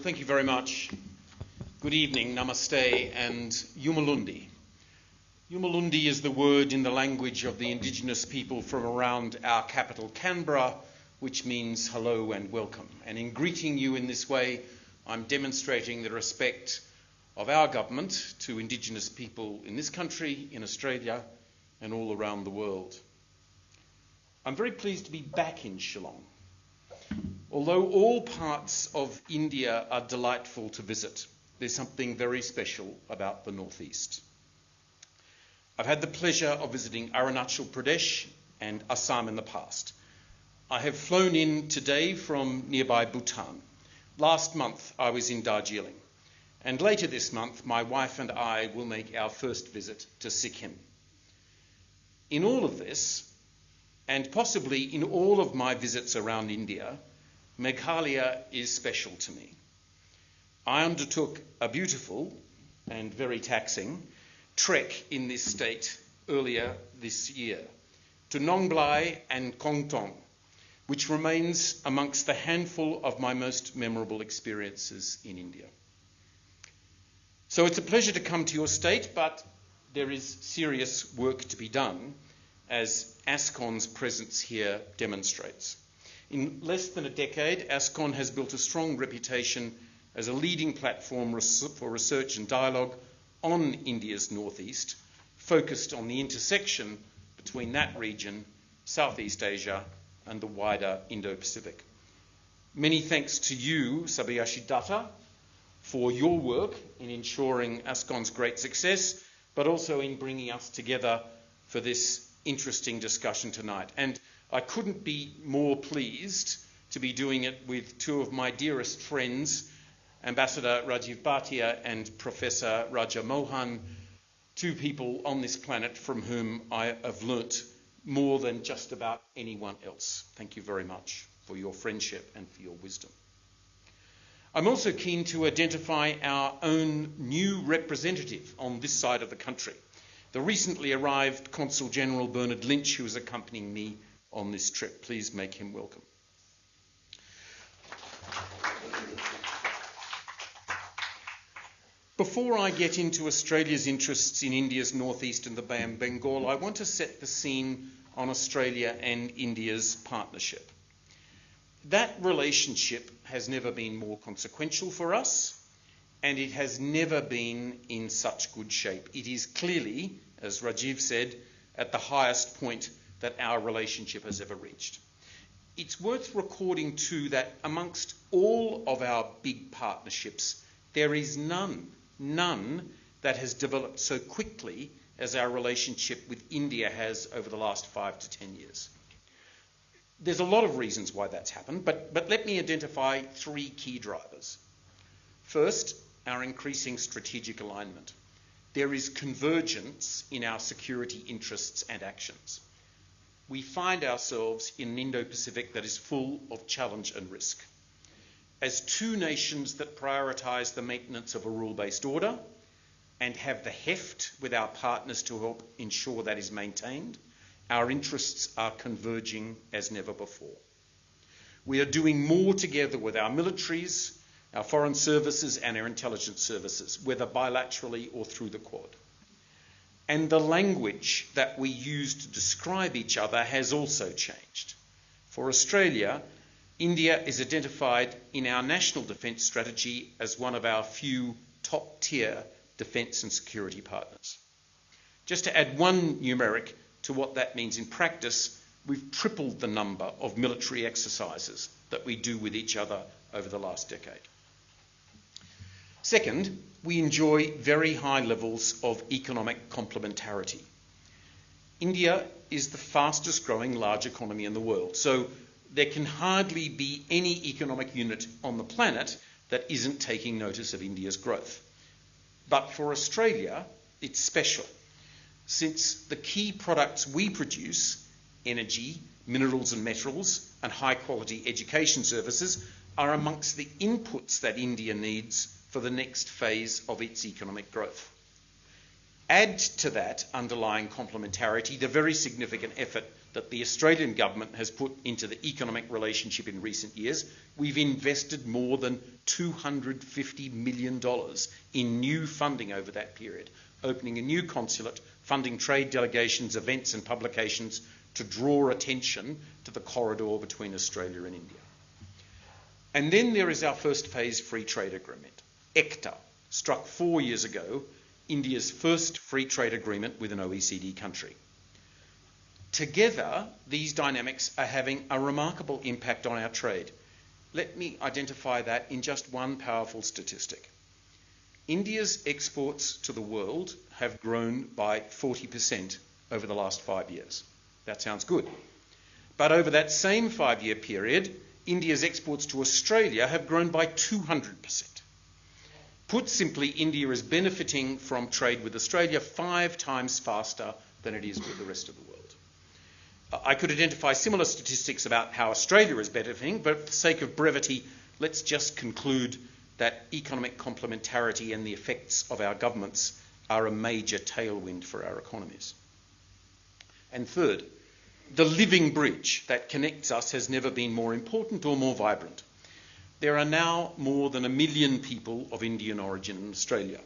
Thank you very much. Good evening, namaste, and Yumalundi. Yumalundi is the word in the language of the indigenous people from around our capital, Canberra, which means hello and welcome. And in greeting you in this way, I'm demonstrating the respect of our government to indigenous people in this country, in Australia, and all around the world. I'm very pleased to be back in Shillong. Although all parts of India are delightful to visit, there's something very special about the northeast. I've had the pleasure of visiting Arunachal Pradesh and Assam in the past. I have flown in today from nearby Bhutan. Last month I was in Darjeeling, and later this month my wife and I will make our first visit to Sikkim. In all of this, and possibly in all of my visits around India, Meghalaya is special to me. I undertook a beautiful and very taxing trek in this state earlier this year to Nong Blai and Kong Tong, which remains amongst the handful of my most memorable experiences in India. So it's a pleasure to come to your state, but there is serious work to be done, as ASCON's presence here demonstrates. In less than a decade, ASCON has built a strong reputation as a leading platform for research and dialogue on India's northeast, focused on the intersection between that region, Southeast Asia, and the wider Indo-Pacific. Many thanks to you, Sabayashi Datta, for your work in ensuring ASCON's great success, but also in bringing us together for this interesting discussion tonight. And I couldn't be more pleased to be doing it with two of my dearest friends, Ambassador Rajiv Bhatia and Professor Raja Mohan, two people on this planet from whom I have learnt more than just about anyone else. Thank you very much for your friendship and for your wisdom. I'm also keen to identify our own new representative on this side of the country, the recently arrived Consul General Bernard Lynch, who is accompanying me on this trip. Please make him welcome. Before I get into Australia's interests in India's northeast and the Bay of Bengal, I want to set the scene on Australia and India's partnership. That relationship has never been more consequential for us, and it has never been in such good shape. It is clearly, as Rajiv said, at the highest point that our relationship has ever reached. It's worth recording too that amongst all of our big partnerships, there is none that has developed so quickly as our relationship with India has over the last 5 to 10 years. There's a lot of reasons why that's happened, but let me identify 3 key drivers. First, our increasing strategic alignment. There is convergence in our security interests and actions. We find ourselves in an Indo-Pacific that is full of challenge and risk. As two nations that prioritise the maintenance of a rule-based order and have the heft with our partners to help ensure that is maintained, our interests are converging as never before. We are doing more together with our militaries, our foreign services and our intelligence services, whether bilaterally or through the Quad. And the language that we use to describe each other has also changed. For Australia, India is identified in our national defence strategy as one of our few top-tier defence and security partners. Just to add one numeric to what that means in practice, we've tripled the number of military exercises that we do with each other over the last decade. Second, we enjoy very high levels of economic complementarity. India is the fastest growing large economy in the world, so there can hardly be any economic unit on the planet that isn't taking notice of India's growth. But for Australia, it's special, since the key products we produce, energy, minerals and metals, and high-quality education services, are amongst the inputs that India needs for the next phase of its economic growth. Add to that underlying complementarity the very significant effort that the Australian government has put into the economic relationship in recent years, we've invested more than $250 million in new funding over that period, opening a new consulate, funding trade delegations, events and publications to draw attention to the corridor between Australia and India. And then there is our first phase free trade agreement, ECTA, struck 4 years ago, India's first free trade agreement with an OECD country. Together, these dynamics are having a remarkable impact on our trade. Let me identify that in just one powerful statistic. India's exports to the world have grown by 40% over the last 5 years. That sounds good. But over that same 5-year period, India's exports to Australia have grown by 200%. Put simply, India is benefiting from trade with Australia 5 times faster than it is with the rest of the world. I could identify similar statistics about how Australia is benefiting, but for the sake of brevity, let's just conclude that economic complementarity and the effects of our governments are a major tailwind for our economies. And third, the living bridge that connects us has never been more important or more vibrant. There are now more than 1 million people of Indian origin in Australia.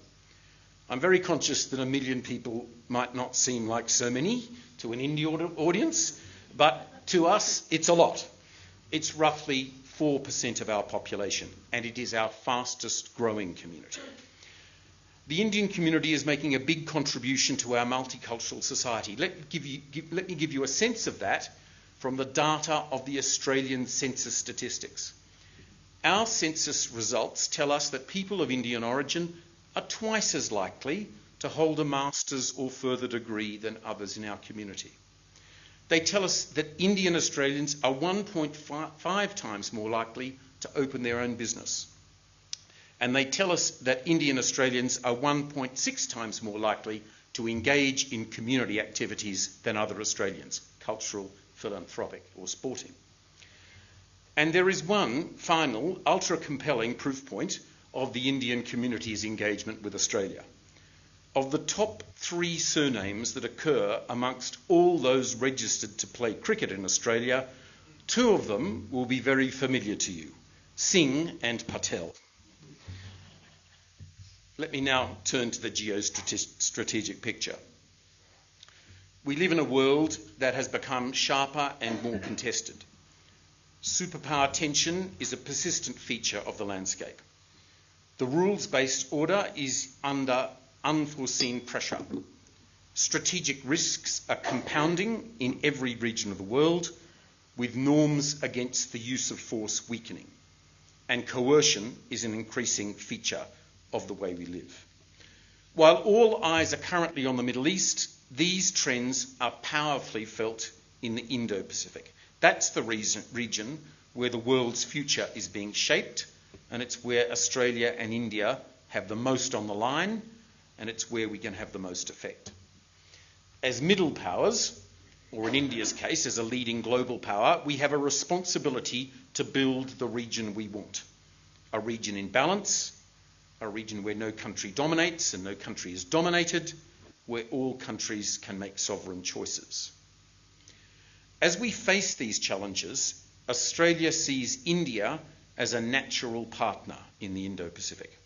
I'm very conscious that 1 million people might not seem like so many to an Indian audience, but to us it's a lot. It's roughly 4% of our population, and it is our fastest growing community. The Indian community is making a big contribution to our multicultural society. Let me give you a sense of that from the data of the Australian census statistics. Our census results tell us that people of Indian origin are twice as likely to hold a master's or further degree than others in our community. They tell us that Indian Australians are 1.5 times more likely to open their own business. And they tell us that Indian Australians are 1.6 times more likely to engage in community activities than other Australians, cultural, philanthropic or sporting. And there is one final, ultra-compelling proof point of the Indian community's engagement with Australia. Of the top 3 surnames that occur amongst all those registered to play cricket in Australia, 2 of them will be very familiar to you, Singh and Patel. Let me now turn to the geostrategic picture. We live in a world that has become sharper and more contested. Superpower tension is a persistent feature of the landscape. The rules-based order is under unforeseen pressure. Strategic risks are compounding in every region of the world, with norms against the use of force weakening. And coercion is an increasing feature of the way we live. While all eyes are currently on the Middle East, these trends are powerfully felt in the Indo-Pacific. That's the region where the world's future is being shaped, and it's where Australia and India have the most on the line, and it's where we can have the most effect. As middle powers, or in India's case, as a leading global power, we have a responsibility to build the region we want. A region in balance, a region where no country dominates and no country is dominated, where all countries can make sovereign choices. As we face these challenges, Australia sees India as a natural partner in the Indo-Pacific.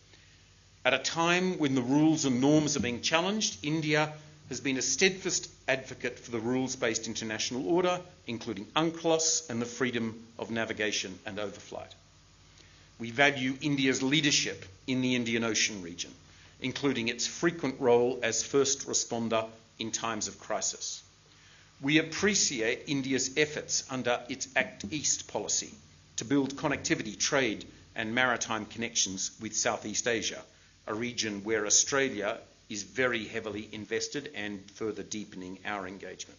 At a time when the rules and norms are being challenged, India has been a steadfast advocate for the rules-based international order, including UNCLOS and the freedom of navigation and overflight. We value India's leadership in the Indian Ocean region, including its frequent role as first responder in times of crisis. We appreciate India's efforts under its Act East policy to build connectivity, trade and maritime connections with Southeast Asia, a region where Australia is very heavily invested and further deepening our engagement.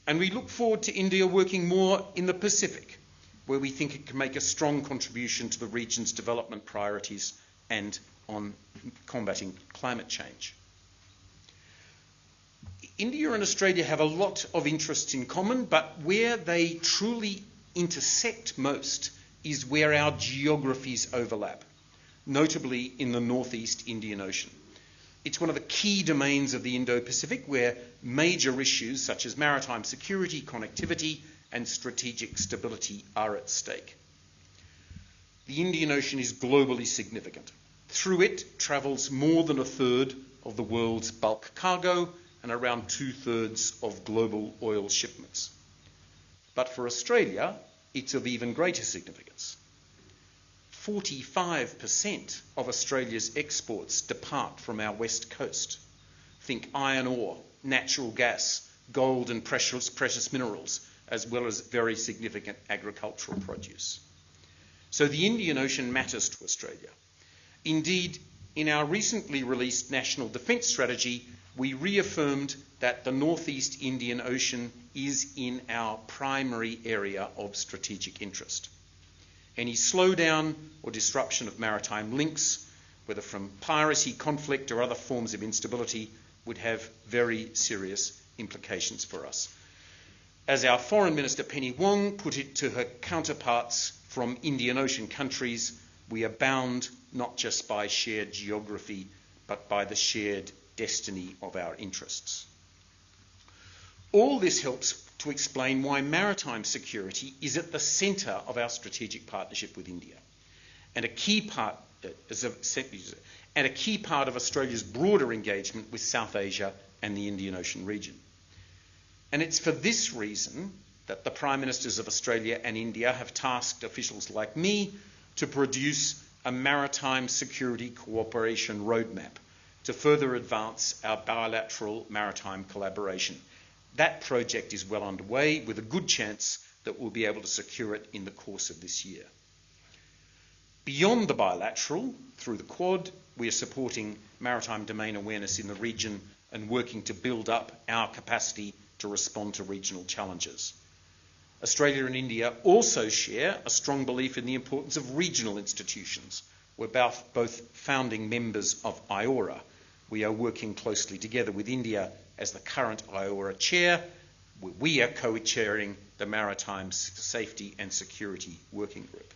And we look forward to India working more in the Pacific, where we think it can make a strong contribution to the region's development priorities and on combating climate change. India and Australia have a lot of interests in common, but where they truly intersect most is where our geographies overlap, notably in the northeast Indian Ocean. It's one of the key domains of the Indo-Pacific where major issues such as maritime security, connectivity, and strategic stability are at stake. The Indian Ocean is globally significant. Through it travels more than a third of the world's bulk cargo and around 2/3 of global oil shipments. But for Australia, it's of even greater significance. 45% of Australia's exports depart from our west coast. Think iron ore, natural gas, gold and precious minerals, as well as very significant agricultural produce. So the Indian Ocean matters to Australia. Indeed, in our recently released National Defence Strategy, we reaffirmed that the Northeast Indian Ocean is in our primary area of strategic interest. Any slowdown or disruption of maritime links, whether from piracy, conflict, or other forms of instability, would have very serious implications for us. As our Foreign Minister Penny Wong put it to her counterparts from Indian Ocean countries, we are bound not just by shared geography, but by the shared destiny of our interests. All this helps to explain why maritime security is at the centre of our strategic partnership with India, and a key part of Australia's broader engagement with South Asia and the Indian Ocean region. And it's for this reason that the Prime Ministers of Australia and India have tasked officials like me to produce a maritime security cooperation roadmap to further advance our bilateral maritime collaboration. That project is well underway, with a good chance that we'll be able to secure it in the course of this year. Beyond the bilateral, through the Quad, we are supporting maritime domain awareness in the region and working to build up our capacity to respond to regional challenges. Australia and India also share a strong belief in the importance of regional institutions. We're both founding members of IORA. We are working closely together with India as the current IORA chair. We are co-chairing the Maritime Safety and Security Working Group.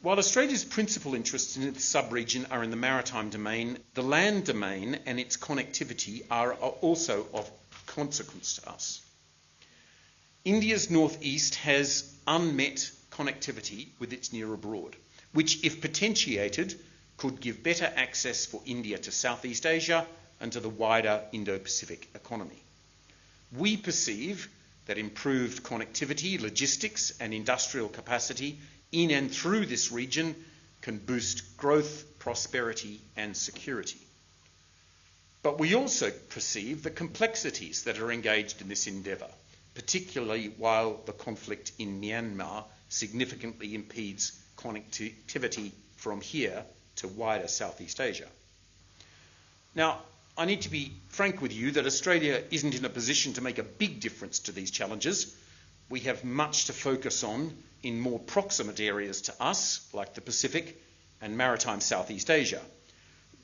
While Australia's principal interests in its sub-region are in the maritime domain, the land domain and its connectivity are also of consequence to us. India's northeast has unmet connectivity with its near abroad, which, if potentiated, could give better access for India to Southeast Asia and to the wider Indo-Pacific economy. We perceive that improved connectivity, logistics, and industrial capacity in and through this region can boost growth, prosperity, and security. But we also perceive the complexities that are engaged in this endeavour, particularly while the conflict in Myanmar significantly impedes connectivity from here to wider Southeast Asia. Now, I need to be frank with you that Australia isn't in a position to make a big difference to these challenges. We have much to focus on in more proximate areas to us, like the Pacific and maritime Southeast Asia,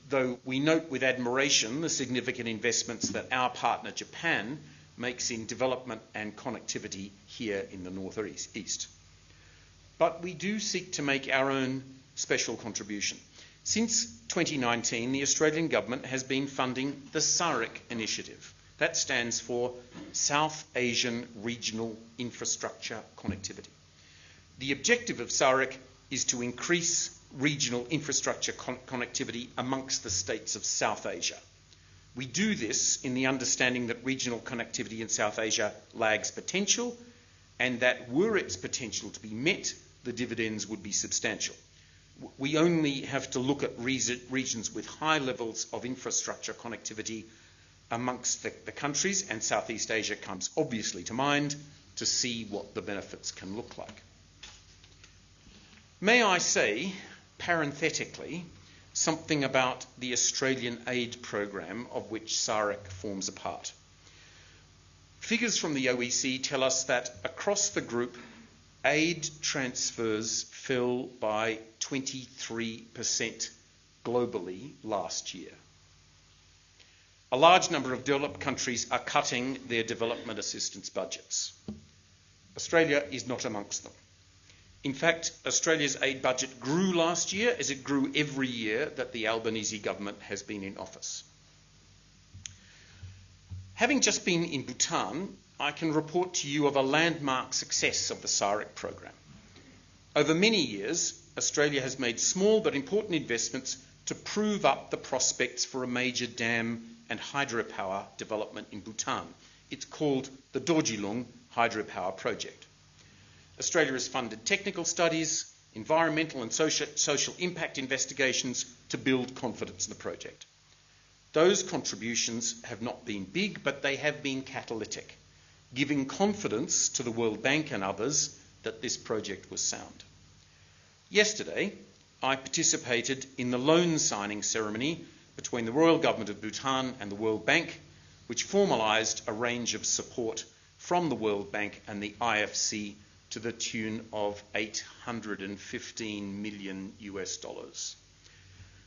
though we note with admiration the significant investments that our partner Japan makes in development and connectivity here in the northeast. But we do seek to make our own special contribution. Since 2019, the Australian government has been funding the SARIC initiative. That stands for South Asian Regional Infrastructure Connectivity. The objective of SARIC is to increase regional infrastructure connectivity amongst the states of South Asia. We do this in the understanding that regional connectivity in South Asia lags potential, and that were its potential to be met, the dividends would be substantial. We only have to look at regions with high levels of infrastructure connectivity amongst the countries, and Southeast Asia comes obviously to mind, to see what the benefits can look like. May I say, parenthetically, something about the Australian aid program of which SARIC forms a part. Figures from the OEC tell us that across the group, aid transfers fell by 23% globally last year. A large number of developed countries are cutting their development assistance budgets. Australia is not amongst them. In fact, Australia's aid budget grew last year, as it grew every year that the Albanese government has been in office. Having just been in Bhutan, I can report to you of a landmark success of the SAREC program. Over many years, Australia has made small but important investments to prove up the prospects for a major dam and hydropower development in Bhutan. It's called the Dorjilung Hydropower Project. Australia has funded technical studies, environmental and social impact investigations to build confidence in the project. Those contributions have not been big, but they have been catalytic, giving confidence to the World Bank and others that this project was sound. Yesterday, I participated in the loan signing ceremony between the Royal Government of Bhutan and the World Bank, which formalised a range of support from the World Bank and the IFC to the tune of $815 million US.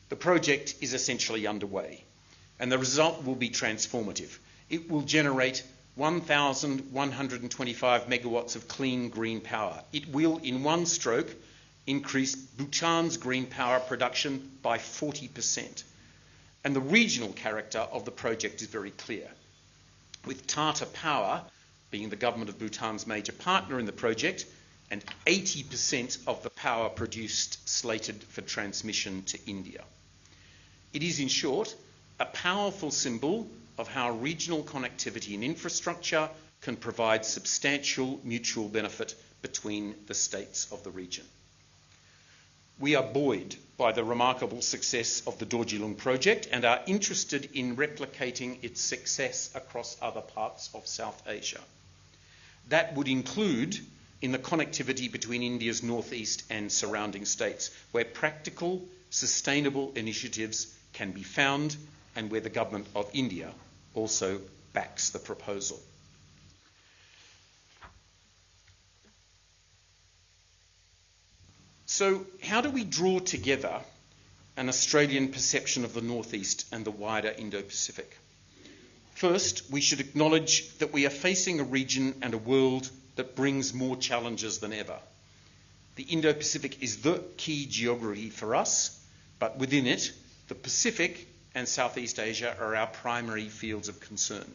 The project is essentially underway, and the result will be transformative. It will generate 1,125 megawatts of clean green power. It will, in one stroke, increase Bhutan's green power production by 40%. And the regional character of the project is very clear. With Tata Power being the government of Bhutan's major partner in the project, and 80% of the power produced slated for transmission to India. It is, in short, a powerful symbol of how regional connectivity and infrastructure can provide substantial mutual benefit between the states of the region. We are buoyed by the remarkable success of the Dorjilung project and are interested in replicating its success across other parts of South Asia. That would include in the connectivity between India's northeast and surrounding states, where practical, sustainable initiatives can be found and where the government of India also backs the proposal. So, how do we draw together an Australian perception of the northeast and the wider Indo-Pacific? First, we should acknowledge that we are facing a region and a world that brings more challenges than ever. The Indo-Pacific is the key geography for us, but within it, the Pacific and Southeast Asia are our primary fields of concern.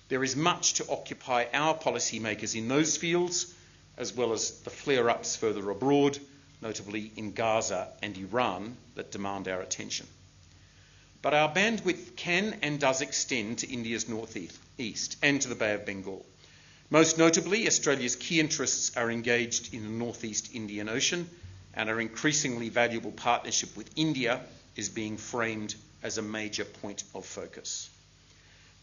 There is much to occupy our policymakers in those fields, as well as the flare-ups further abroad, notably in Gaza and Iran, that demand our attention. But our bandwidth can and does extend to India's northeast and to the Bay of Bengal. Most notably, Australia's key interests are engaged in the northeast Indian Ocean, and our increasingly valuable partnership with India is being framed as a major point of focus.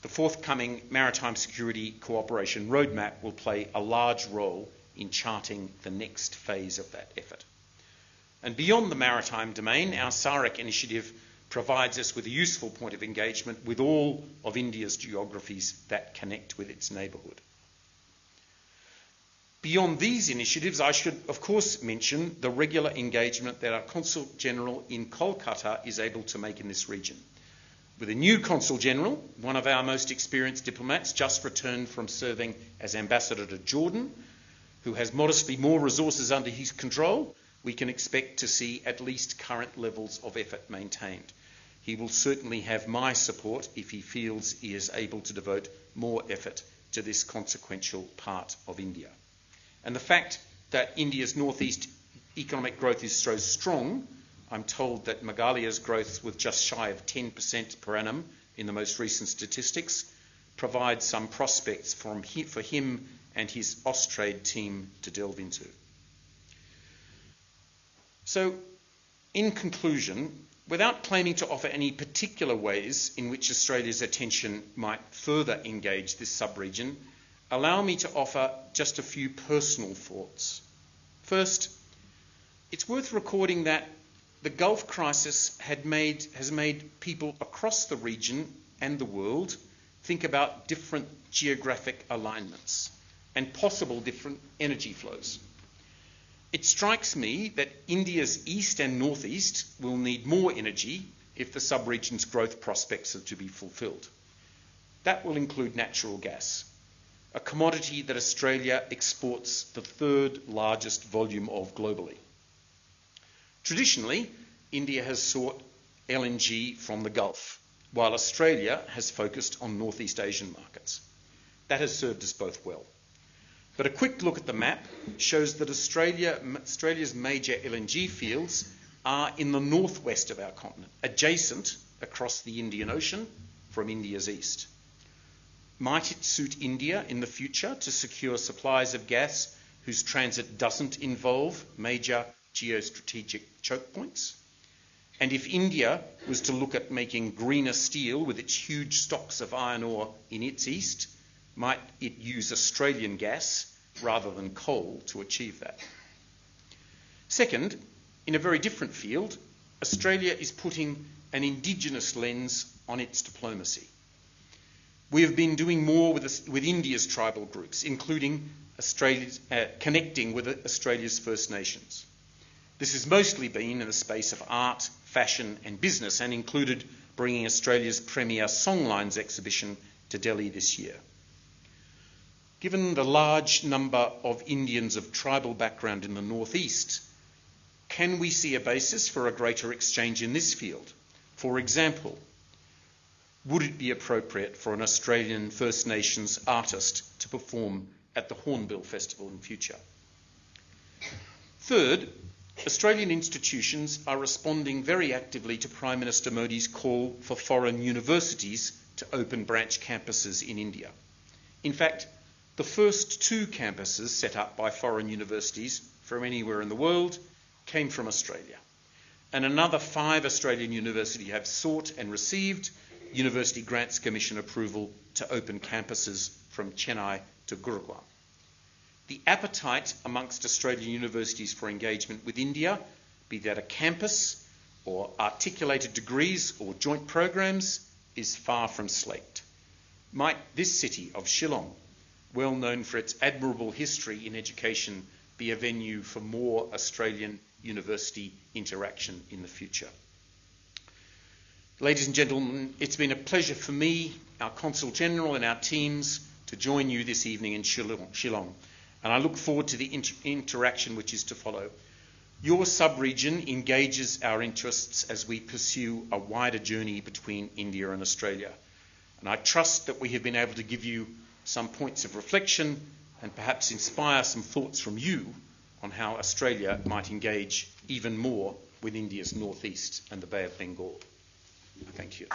The forthcoming Maritime Security Cooperation Roadmap will play a large role in charting the next phase of that effort. And beyond the maritime domain, our SAREC initiative provides us with a useful point of engagement with all of India's geographies that connect with its neighbourhood. Beyond these initiatives, I should, of course, mention the regular engagement that our Consul General in Kolkata is able to make in this region. With a new Consul General, one of our most experienced diplomats, just returned from serving as Ambassador to Jordan, who has modestly more resources under his control, we can expect to see at least current levels of effort maintained. He will certainly have my support if he feels he is able to devote more effort to this consequential part of India. And the fact that India's northeast economic growth is so strong, I'm told that Meghalaya's growth was just shy of 10% per annum in the most recent statistics, provides some prospects for him and his Austrade team to delve into. So, in conclusion, without claiming to offer any particular ways in which Australia's attention might further engage this sub-region, allow me to offer just a few personal thoughts. First, it's worth recording that the Gulf crisis has made people across the region and the world think about different geographic alignments and possible different energy flows. It strikes me that India's east and northeast will need more energy if the sub-region's growth prospects are to be fulfilled. That will include natural gas. a commodity that Australia exports the third largest volume of globally. Traditionally, India has sought LNG from the Gulf, while Australia has focused on Northeast Asian markets. That has served us both well. But a quick look at the map shows that Australia's major LNG fields are in the northwest of our continent, adjacent across the Indian Ocean from India's east. Might it suit India in the future to secure supplies of gas whose transit doesn't involve major geostrategic choke points? And if India was to look at making greener steel with its huge stocks of iron ore in its east, might it use Australian gas rather than coal to achieve that? Second, in a very different field, Australia is putting an indigenous lens on its diplomacy. We have been doing more with India's tribal groups, including connecting with Australia's First Nations. This has mostly been in the space of art, fashion and business, and included bringing Australia's premier Songlines exhibition to Delhi this year. Given the large number of Indians of tribal background in the northeast, can we see a basis for a greater exchange in this field? For example, would it be appropriate for an Australian First Nations artist to perform at the Hornbill Festival in future? Third, Australian institutions are responding very actively to Prime Minister Modi's call for foreign universities to open branch campuses in India. In fact, the first 2 campuses set up by foreign universities from anywhere in the world came from Australia. And another 5 Australian universities have sought and received University Grants Commission approval to open campuses from Chennai to Gurugram. The appetite amongst Australian universities for engagement with India, be that a campus or articulated degrees or joint programs, is far from slaked. Might this city of Shillong, well known for its admirable history in education, be a venue for more Australian university interaction in the future? Ladies and gentlemen, it's been a pleasure for me, our Consul General and our teams to join you this evening in Shillong, and I look forward to the interaction which is to follow. Your sub-region engages our interests as we pursue a wider journey between India and Australia, and I trust that we have been able to give you some points of reflection and perhaps inspire some thoughts from you on how Australia might engage even more with India's northeast and the Bay of Bengal. Thank you.